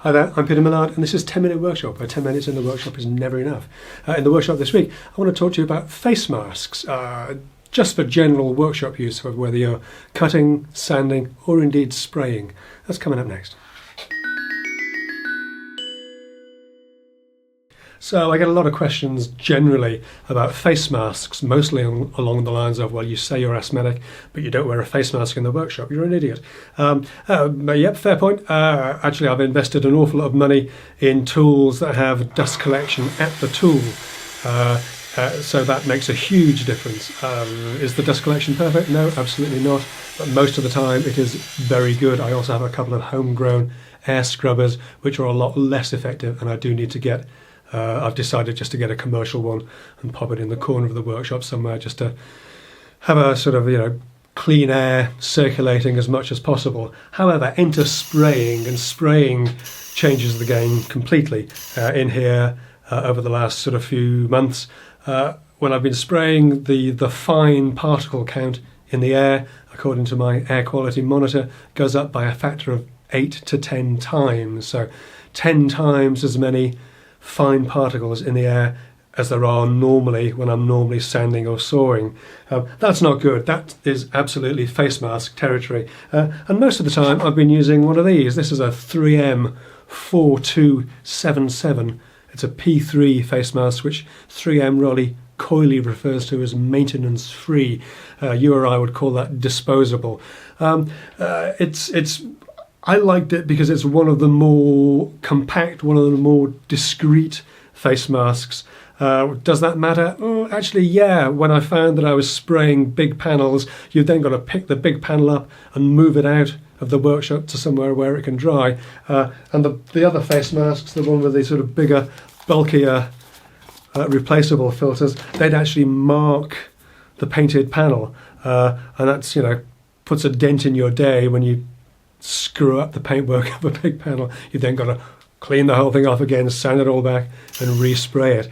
Hi there, I'm Peter Millard and this is 10 Minute Workshop, where 10 minutes in the workshop is never enough. In the workshop this week, I want to talk to you about face masks, just for general workshop use, whether you're cutting, sanding or indeed spraying. That's coming up next. So I get a lot of questions generally about face masks, mostly along the lines of, well, you say you're asthmatic, but you don't wear a face mask in the workshop. You're an idiot. Yep, fair point. Actually, I've invested an awful lot of money in tools that have dust collection at the tool. So that makes a huge difference. Is the dust collection perfect? No, absolutely not. But most of the time it is very good. I also have a couple of homegrown air scrubbers, which are a lot less effective, and I do need to get I've decided just to get a commercial one and pop it in the corner of the workshop somewhere, just to have a sort of, clean air circulating as much as possible. However, enter spraying, and spraying changes the game completely. In here, over the last sort of few months, when I've been spraying, the fine particle count in the air, according to my air quality monitor, goes up by a factor of 8 to 10 times. So 10 times as many fine particles in the air as there are normally when I'm normally sanding or sawing. That's not good. That is absolutely face mask territory. And most of the time I've been using one of these. This is a 3M 4277. It's a P3 face mask, which 3M really coyly refers to as maintenance free. You or I would call that disposable. I liked it because it's one of the more compact, one of the more discreet face masks. Does that matter? Actually, yeah. When I found that I was spraying big panels, you've then got to pick the big panel up and move it out of the workshop to somewhere where it can dry. And the other face masks, the one with the sort of bigger, bulkier, replaceable filters, they'd actually mark the painted panel. And that's, puts a dent in your day when you screw up the paintwork of a big panel. You've then got to clean the whole thing off again, sand it all back and respray it.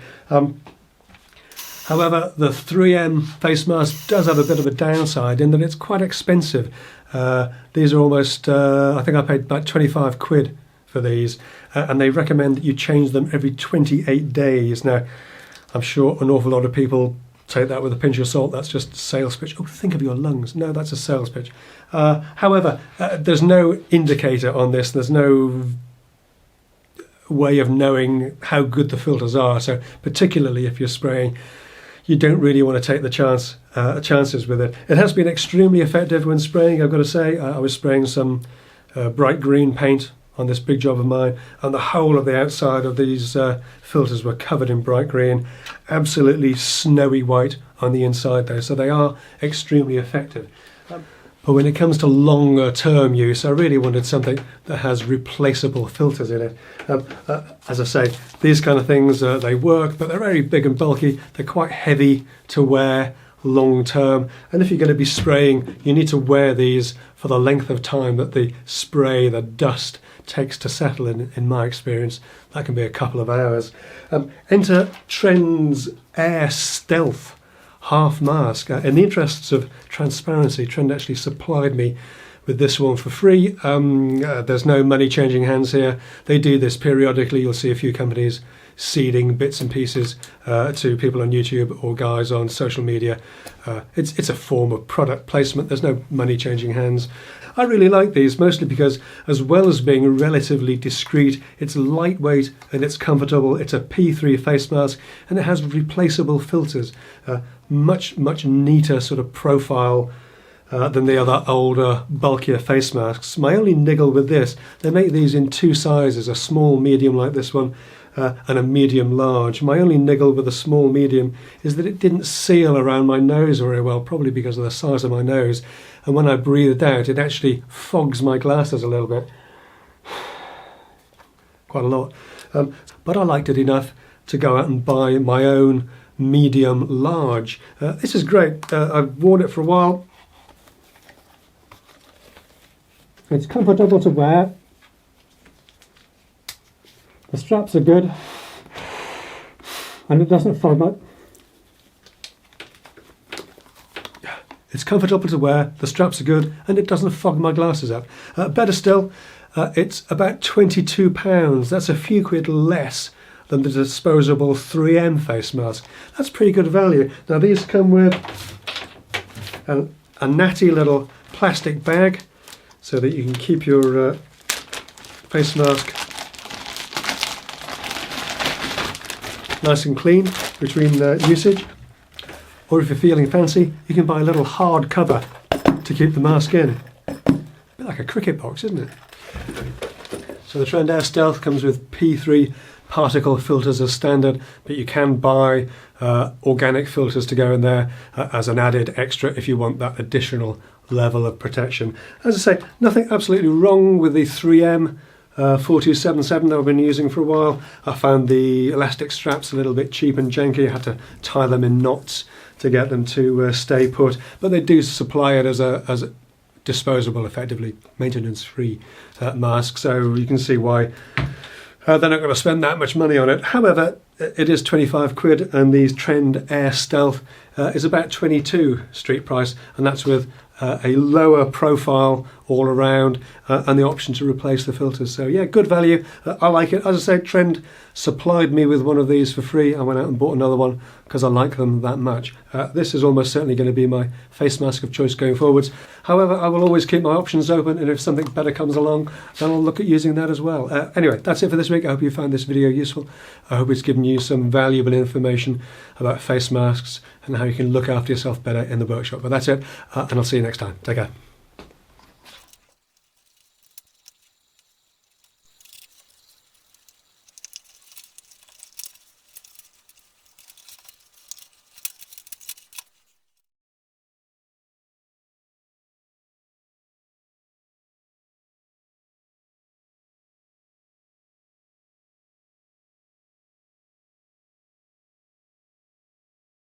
However, the 3M face mask does have a bit of a downside in that it's quite expensive. These are almost, I think I paid about 25 quid for these, and they recommend that you change them every 28 days. Now, I'm sure an awful lot of people take that with a pinch of salt. That's just sales pitch. Oh, think of your lungs. No, that's a sales pitch. However, there's no indicator on this. There's no way of knowing how good the filters are. So particularly if you're spraying, you don't really want to take the chances with it. It has been extremely effective when spraying, I've got to say. I was spraying some bright green paint on this big job of mine, and the whole of the outside of these filters were covered in bright green, absolutely snowy white on the inside though, so they are extremely effective. But when it comes to longer term use, I really wanted something that has replaceable filters in it. As I say, these kind of things, they work, but they're very big and bulky. They're quite heavy to wear long term, and if you're going to be spraying, you need to wear these for the length of time that the spray, the dust, takes to settle. In my experience, that can be a couple of hours. Enter Trend's Air Stealth half mask. In the interests of transparency, Trend actually supplied me with this one for free. There's no money changing hands here. They do this periodically. You'll see a few companies seeding bits and pieces to people on YouTube or guys on social media. It's a form of product placement. There's no money changing hands. I really like these, mostly because as well as being relatively discreet, it's lightweight and it's comfortable. It's a P3 face mask and it has replaceable filters. Much neater sort of profile than the other older, bulkier face masks. My only niggle with this, they make these in two sizes, a small medium like this one, and a medium large. My only niggle with the small medium is that it didn't seal around my nose very well, probably because of the size of my nose. And when I breathed out, it actually fogs my glasses a little bit. Quite a lot. But I liked it enough to go out and buy my own medium large. This is great. I've worn it for a while. It's comfortable to wear. The straps are good, and it doesn't fog my... It's comfortable to wear, the straps are good, and it doesn't fog my glasses up. Better still, it's about £22. That's a few quid less than the disposable 3M face mask. That's pretty good value. Now these come with a natty little plastic bag so that you can keep your face mask nice and clean between usage. Or if you're feeling fancy, you can buy a little hard cover to keep the mask in. A bit like a cricket box, isn't it? So the Trend Air Stealth comes with P3 particle filters as standard, but you can buy organic filters to go in there as an added extra if you want that additional level of protection. As I say, nothing absolutely wrong with the 3M 4277 that I've been using for a while. I found the elastic straps a little bit cheap and janky. I had to tie them in knots to get them to stay put, but they do supply it as a disposable, effectively maintenance-free mask, so you can see why they're not going to spend that much money on it. However, it is 25 quid, and these Trend Air Stealth is about 22 street price, and that's with a lower profile all around and the option to replace the filters. So yeah, good value. I like it. As I say, Trend supplied me with one of these for free. I went out and bought another one because I like them that much. This is almost certainly going to be my face mask of choice going forwards. However, I will always keep my options open, and if something better comes along, then I'll look at using that as well. Anyway, that's it for this week. I hope you found this video useful. I hope it's given you some valuable information about face masks and how you can look after yourself better in the workshop. But that's it, and I'll see you next time. Take care.